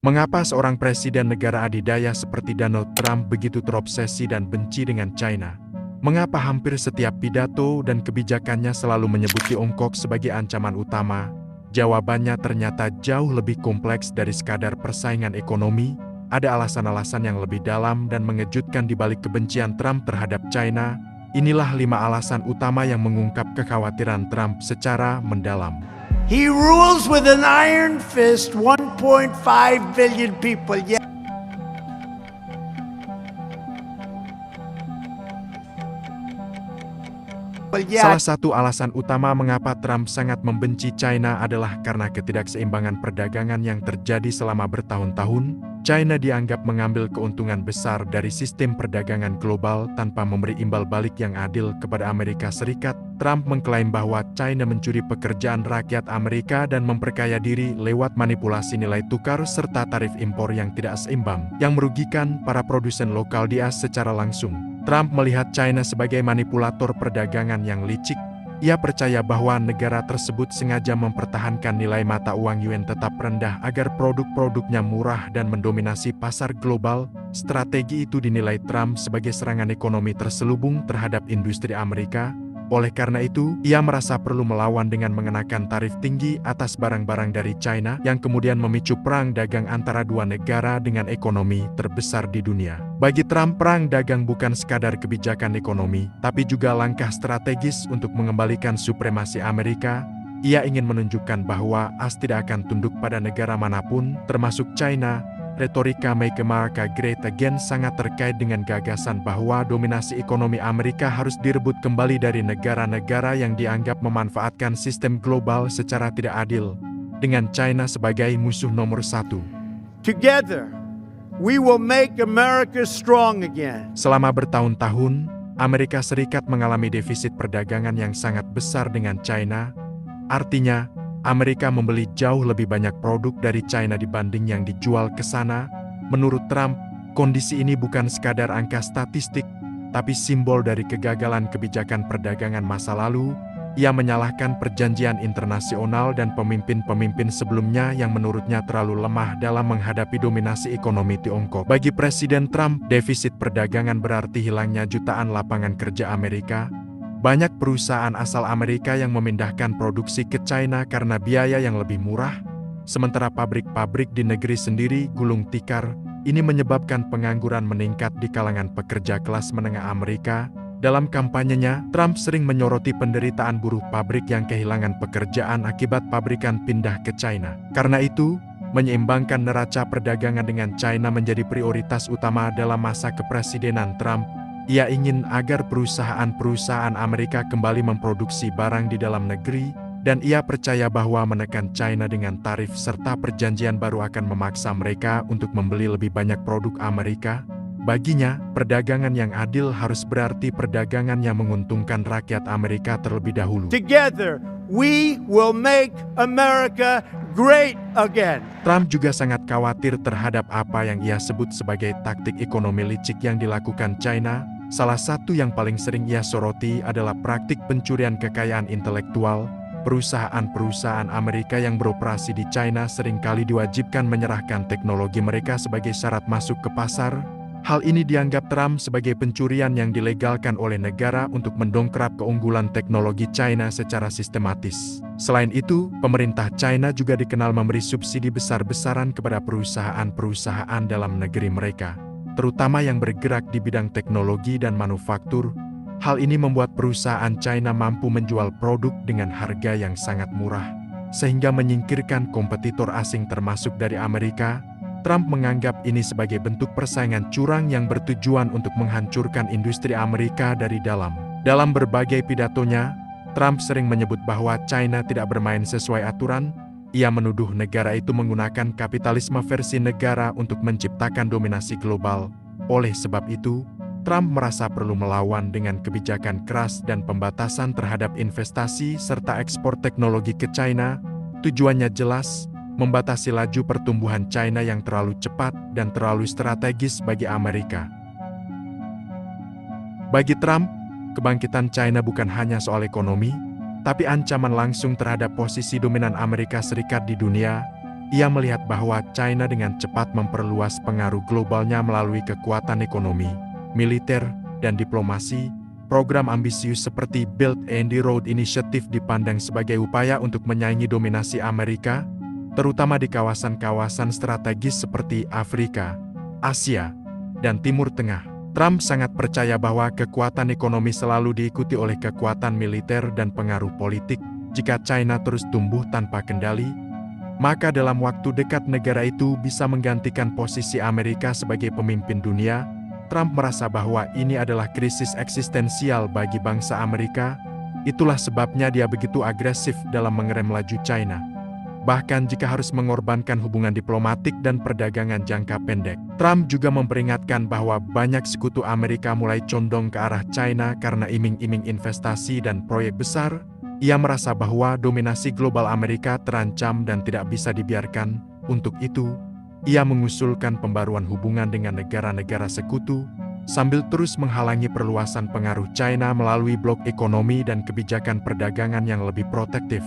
Mengapa seorang presiden negara adidaya seperti Donald Trump begitu terobsesi dan benci dengan China? Mengapa hampir setiap pidato dan kebijakannya selalu menyebut Tiongkok sebagai ancaman utama? Jawabannya ternyata jauh lebih kompleks dari sekadar persaingan ekonomi. Ada alasan-alasan yang lebih dalam dan mengejutkan di balik kebencian Trump terhadap China. Inilah 5 alasan utama yang mengungkap kekhawatiran Trump secara mendalam. He rules with an iron fist 1.5 billion people. Salah satu alasan utama mengapa Trump sangat membenci China adalah karena ketidakseimbangan perdagangan yang terjadi selama bertahun-tahun. China dianggap mengambil keuntungan besar dari sistem perdagangan global tanpa memberi imbal balik yang adil kepada Amerika Serikat. Trump mengklaim bahwa China mencuri pekerjaan rakyat Amerika dan memperkaya diri lewat manipulasi nilai tukar serta tarif impor yang tidak seimbang, yang merugikan para produsen lokal di AS secara langsung. Trump melihat China sebagai manipulator perdagangan yang licik. Ia percaya bahwa negara tersebut sengaja mempertahankan nilai mata uang yuan tetap rendah agar produk-produknya murah dan mendominasi pasar global. Strategi itu dinilai Trump sebagai serangan ekonomi terselubung terhadap industri Amerika. Oleh karena itu, ia merasa perlu melawan dengan mengenakan tarif tinggi atas barang-barang dari China yang kemudian memicu perang dagang antara dua negara dengan ekonomi terbesar di dunia. Bagi Trump, perang dagang bukan sekadar kebijakan ekonomi, tapi juga langkah strategis untuk mengembalikan supremasi Amerika. Ia ingin menunjukkan bahwa AS tidak akan tunduk pada negara manapun, termasuk China. Retorika Make America Great Again sangat terkait dengan gagasan bahwa dominasi ekonomi Amerika harus direbut kembali dari negara-negara yang dianggap memanfaatkan sistem global secara tidak adil, dengan China sebagai musuh nomor 1. Together, we will make America strong again. Selama bertahun-tahun, Amerika Serikat mengalami defisit perdagangan yang sangat besar dengan China. Artinya, Amerika membeli jauh lebih banyak produk dari China dibanding yang dijual ke sana. Menurut Trump, kondisi ini bukan sekadar angka statistik, tapi simbol dari kegagalan kebijakan perdagangan masa lalu. Ia menyalahkan perjanjian internasional dan pemimpin-pemimpin sebelumnya yang menurutnya terlalu lemah dalam menghadapi dominasi ekonomi Tiongkok. Bagi Presiden Trump, defisit perdagangan berarti hilangnya jutaan lapangan kerja Amerika. Banyak perusahaan asal Amerika yang memindahkan produksi ke China karena biaya yang lebih murah, sementara pabrik-pabrik di negeri sendiri gulung tikar. Ini menyebabkan pengangguran meningkat di kalangan pekerja kelas menengah Amerika. Dalam kampanyenya, Trump sering menyoroti penderitaan buruh pabrik yang kehilangan pekerjaan akibat pabrikan pindah ke China. Karena itu, menyeimbangkan neraca perdagangan dengan China menjadi prioritas utama dalam masa kepresidenan Trump. Ia ingin agar perusahaan-perusahaan Amerika kembali memproduksi barang di dalam negeri, dan ia percaya bahwa menekan China dengan tarif serta perjanjian baru akan memaksa mereka untuk membeli lebih banyak produk Amerika. Baginya, perdagangan yang adil harus berarti perdagangan yang menguntungkan rakyat Amerika terlebih dahulu. Together, we will make America great again. Trump juga sangat khawatir terhadap apa yang ia sebut sebagai taktik ekonomi licik yang dilakukan China. Salah satu yang paling sering ia soroti adalah praktik pencurian kekayaan intelektual. Perusahaan-perusahaan Amerika yang beroperasi di China seringkali diwajibkan menyerahkan teknologi mereka sebagai syarat masuk ke pasar. Hal ini dianggap Trump sebagai pencurian yang dilegalkan oleh negara untuk mendongkrak keunggulan teknologi China secara sistematis. Selain itu, pemerintah China juga dikenal memberi subsidi besar-besaran kepada perusahaan-perusahaan dalam negeri mereka, terutama yang bergerak di bidang teknologi dan manufaktur. Hal ini membuat perusahaan China mampu menjual produk dengan harga yang sangat murah, sehingga menyingkirkan kompetitor asing termasuk dari Amerika. Trump menganggap ini sebagai bentuk persaingan curang yang bertujuan untuk menghancurkan industri Amerika dari dalam. Dalam berbagai pidatonya, Trump sering menyebut bahwa China tidak bermain sesuai aturan. Ia menuduh negara itu menggunakan kapitalisme versi negara untuk menciptakan dominasi global. Oleh sebab itu, Trump merasa perlu melawan dengan kebijakan keras dan pembatasan terhadap investasi serta ekspor teknologi ke China. Tujuannya jelas, membatasi laju pertumbuhan China yang terlalu cepat dan terlalu strategis bagi Amerika. Bagi Trump, kebangkitan China bukan hanya soal ekonomi, tapi ancaman langsung terhadap posisi dominan Amerika Serikat di dunia. Ia melihat bahwa China dengan cepat memperluas pengaruh globalnya melalui kekuatan ekonomi, militer, dan diplomasi. Program ambisius seperti Belt and Road Initiative dipandang sebagai upaya untuk menyaingi dominasi Amerika, terutama di kawasan-kawasan strategis seperti Afrika, Asia, dan Timur Tengah. Trump sangat percaya bahwa kekuatan ekonomi selalu diikuti oleh kekuatan militer dan pengaruh politik. Jika China terus tumbuh tanpa kendali, maka dalam waktu dekat negara itu bisa menggantikan posisi Amerika sebagai pemimpin dunia. Trump merasa bahwa ini adalah krisis eksistensial bagi bangsa Amerika. Itulah sebabnya dia begitu agresif dalam mengerem laju China. Bahkan jika harus mengorbankan hubungan diplomatik dan perdagangan jangka pendek. Trump juga memperingatkan bahwa banyak sekutu Amerika mulai condong ke arah China karena iming-iming investasi dan proyek besar. Ia merasa bahwa dominasi global Amerika terancam dan tidak bisa dibiarkan. Untuk itu, ia mengusulkan pembaruan hubungan dengan negara-negara sekutu, sambil terus menghalangi perluasan pengaruh China melalui blok ekonomi dan kebijakan perdagangan yang lebih protektif.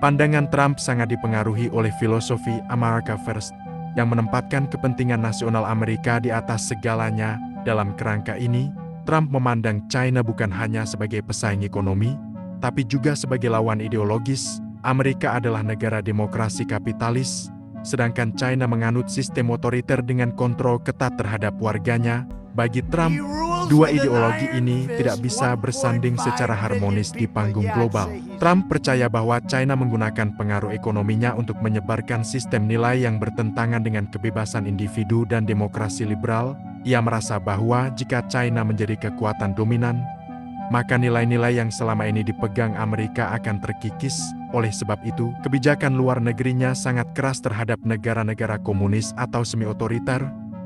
Pandangan Trump sangat dipengaruhi oleh filosofi America First, yang menempatkan kepentingan nasional Amerika di atas segalanya. Dalam kerangka ini, Trump memandang China bukan hanya sebagai pesaing ekonomi, tapi juga sebagai lawan ideologis. Amerika adalah negara demokrasi kapitalis, sedangkan China menganut sistem otoriter dengan kontrol ketat terhadap warganya. Bagi Trump, dua ideologi ini tidak bisa bersanding secara harmonis di panggung global. Trump percaya bahwa China menggunakan pengaruh ekonominya untuk menyebarkan sistem nilai yang bertentangan dengan kebebasan individu dan demokrasi liberal. Ia merasa bahwa jika China menjadi kekuatan dominan, maka nilai-nilai yang selama ini dipegang Amerika akan terkikis. Oleh sebab itu, kebijakan luar negerinya sangat keras terhadap negara-negara komunis atau semi-otoriter,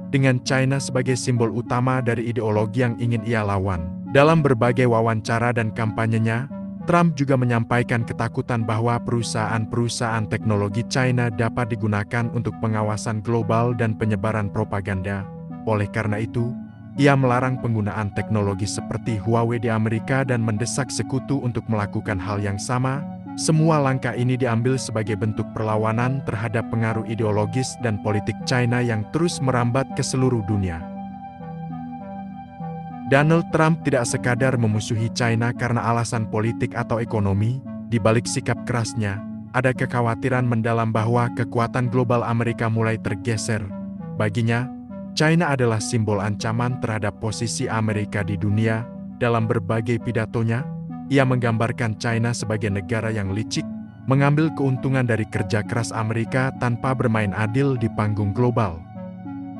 dengan China sebagai simbol utama dari ideologi yang ingin ia lawan. Dalam berbagai wawancara dan kampanyenya, Trump juga menyampaikan ketakutan bahwa perusahaan-perusahaan teknologi China dapat digunakan untuk pengawasan global dan penyebaran propaganda. Oleh karena itu, ia melarang penggunaan teknologi seperti Huawei di Amerika dan mendesak sekutu untuk melakukan hal yang sama. Semua langkah ini diambil sebagai bentuk perlawanan terhadap pengaruh ideologis dan politik China yang terus merambat ke seluruh dunia. Donald Trump tidak sekadar memusuhi China karena alasan politik atau ekonomi. Di balik sikap kerasnya, ada kekhawatiran mendalam bahwa kekuatan global Amerika mulai tergeser. Baginya, China adalah simbol ancaman terhadap posisi Amerika di dunia. Dalam berbagai pidatonya, ia menggambarkan China sebagai negara yang licik, mengambil keuntungan dari kerja keras Amerika tanpa bermain adil di panggung global.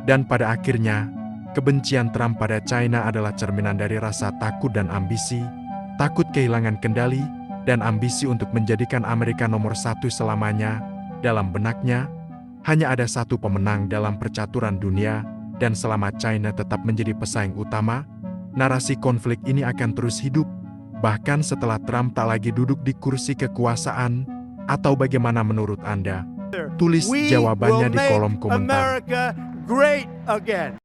Dan pada akhirnya, kebencian Trump pada China adalah cerminan dari rasa takut dan ambisi, takut kehilangan kendali, dan ambisi untuk menjadikan Amerika nomor satu selamanya. Dalam benaknya, hanya ada satu pemenang dalam percaturan dunia, dan selama China tetap menjadi pesaing utama, narasi konflik ini akan terus hidup. Bahkan setelah Trump tak lagi duduk di kursi kekuasaan, atau bagaimana menurut Anda? Tulis jawabannya di kolom komentar. America great again.